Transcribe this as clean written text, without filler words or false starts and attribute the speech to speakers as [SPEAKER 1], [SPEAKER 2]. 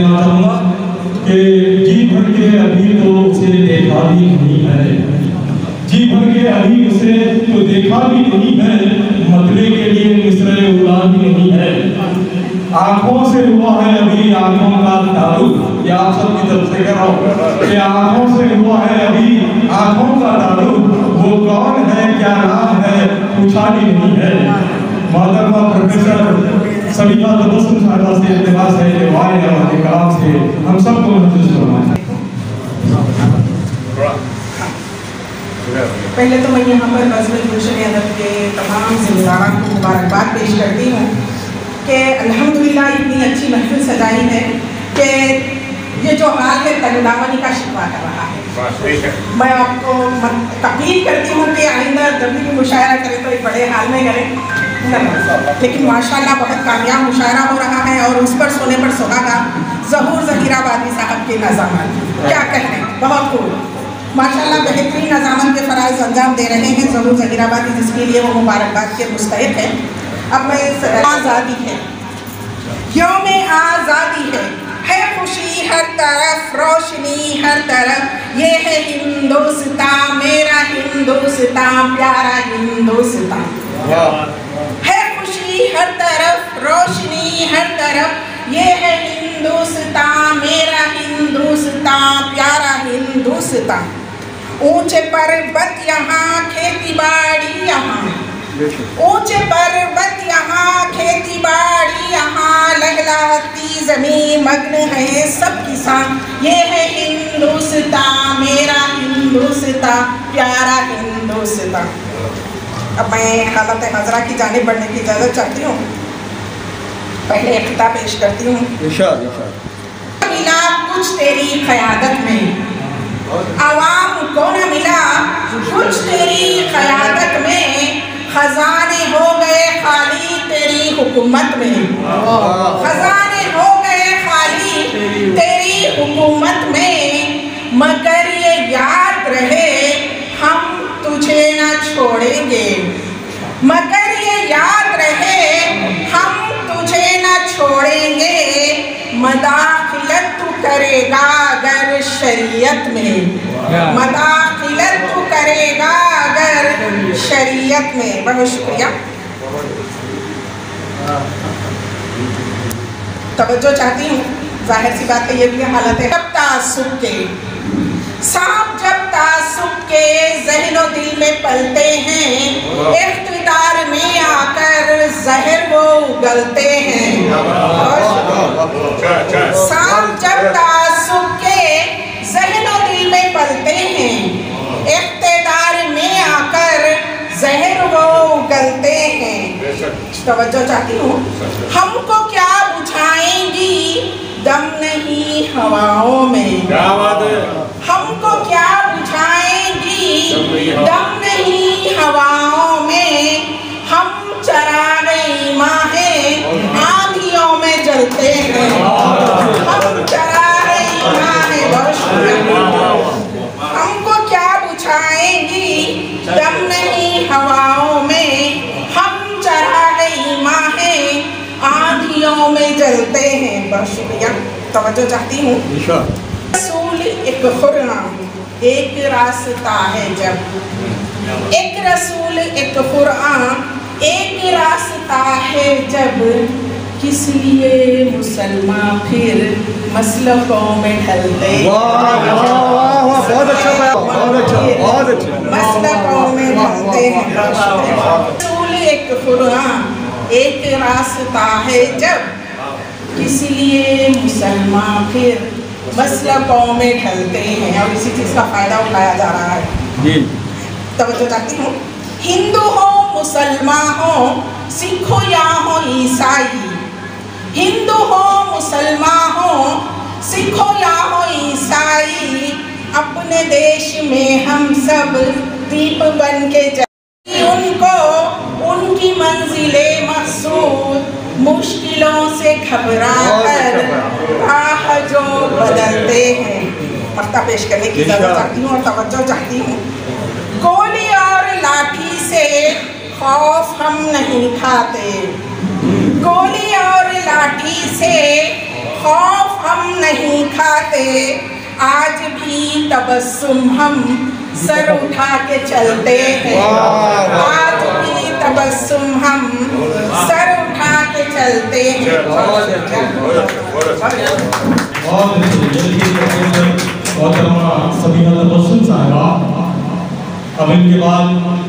[SPEAKER 1] मोहतरमा जी भर के अभी तो उसे देखा भी नहीं है, जी भर के अभी उसे तो देखा भी नहीं है, मतले के लिए मिसरे उड़ा भी नहीं है। आंखों से हुआ है अभी आंखों का तारुफ, ये आप सबकी तरफ से कह रहा हूँ कि आंखों से हुआ है अभी आंखों का तारुफ, वो कौन है क्या नाम है पूछा भी नहीं है। मोहतरमा प्रोफेसर सलीमा तबस्सुम साहिबा से इल्तिमास है कि वाले और कलाम से हम सबको महसूस करवाएं।
[SPEAKER 2] पहले तो मैं यहाँ पर नज़्म गुलशन अदब के तमाम ज़िम्मेदारान को मुबारकबाद पेश करती हूँ कि अल्हम्दुलिल्लाह इतनी अच्छी महफिल सजाई है कि ये जो हाल है तनदावनी का शिकवा कर रहा है। मैं आपको तकलीफ करती हूँ कि आइंदा जब भी मुशायरा करें तो एक बड़े हाल में करें, लेकिन माशाल्लाह बहुत कामयाब मुशायरा हो रहा है और उस पर सोने पर सुहागा ज़हूर ज़हीराबादी साहब के नज़ामत क्या कहने, बहुत खूब माशाल्लाह बेहतरीन नज़ामत के फ़राइज़ अंजाम दे रहे हैं ज़हूर ज़हीराबादी, जिसके लिए वो मुबारकबाद के मुस्तहिक़ है। अब मैं आज़ादी है, यौम आज़ादी है खुशी हर तरफ, रोशनी हर तरफ, ये है हिंदुस्तान मेरा हिंदुस्तान प्यारा हिंदुस्तान, है खुशी हर तरफ रोशनी हर तरफ, ये है हिंदुस्तान मेरा हिंदुस्तान प्यारा हिंदुस्तान। ऊंचे पर्वत यहाँ खेती बाड़ी यहाँ, ऊंचे पर्वत यहाँ खेती बाड़ी यहाँ, लहलाती ज़मीन मग्न है सब किसान, ये है हिंदुस्तान मेरा हिंदुस्तान प्यारा हिंदुस्तान। अब मैं हालत हज़रा की जानिब बढ़ने की इजाज़त चाहती हूँ। पहले एक खिताब पेश करती हूँ। मिला कुछ तेरी क़यादत में, आवाम को न मिला कुछ तेरी क़यादत में, खजाने हो गए खाली तेरी हुकूमत में, खजाने हो गए खाली तेरी हुकूमत में, मगर ये याद रहे हम तुझे न छोड़ेंगे, मगर ये याद रहे हम तुझे न छोड़ेंगे, मदाखिलत तू करेगा अगर शरीयत में, मदाखिलत तू करेगा अगर शरीयत में। बहुत शुक्रिया। तवज्जो चाहती हूँ, जाहिर सी बात है ये भी हालत है जब तासुब के सांप जब तासुब के ज़हनो दिल में पलते हैं, इख्तिदार में आकर जहर वो उगलते हैं। सांप जब तासुब के ज़हनो दिल में पलते हैं, इख्तिदार में आकर जहर वो उगलते हैं। तवज्जो चाहती हूँ। हमको क्या बुझाएंगी दम नहीं हवाओं में, हमको क्या बुझाएंगी दम नहीं हवाओं में, हम चरागे ईमान हैं आंधियों में जलते हैं, हम चरागे ईमान हैं। हमको क्या बुझाएंगी दम नहीं हवाओं में, हम चरागे ईमान हैं आंधियों में जलते हैं। बहुत शुक्रिया। तवज्जो चाहती हूँ। रसूल एक कुरान एक रास्ता है जब, एक रसूल एक कुरान एक रास्ता है जब, किस लिए मुसलमान फिर मसलकों में ढलते हैं।
[SPEAKER 3] बहुत अच्छा,
[SPEAKER 2] मसलकों में ढलते हैं। रसूल एक कुरान एक रास्ता है जब, किस लिए मुसलमान फिर मसलकों में ढलते हैं। और इसी चीज़ का फ़ायदा उठाया जा रहा है। तवज्जो चाहती हूँ। हिंदू हो मुसलमान हो, सिख हो या हो ईसाई, हिंदू हो मुसलमान हो, सिख हो या हो ईसाई, अपने देश में हम सब दीप बन के उनको उनकी मंजिले मकसूद मुश्किलों से से घबरा कर राह जो बदलते हैं। मक्ता पेश करने की इजाज़त चाहती हूँ और तवज्जो चाहती हूँ। गोली और लाठी से खौफ हम नहीं खाते, गोली और लाठी से खौफ हम नहीं खाते, आज भी तबस्सुम हम सर उठा के चलते हैं, आज भी तबस्सुम हम सर उठा के चलते हैं।
[SPEAKER 1] सभी तबस्सुम साहबा अब इनके बाद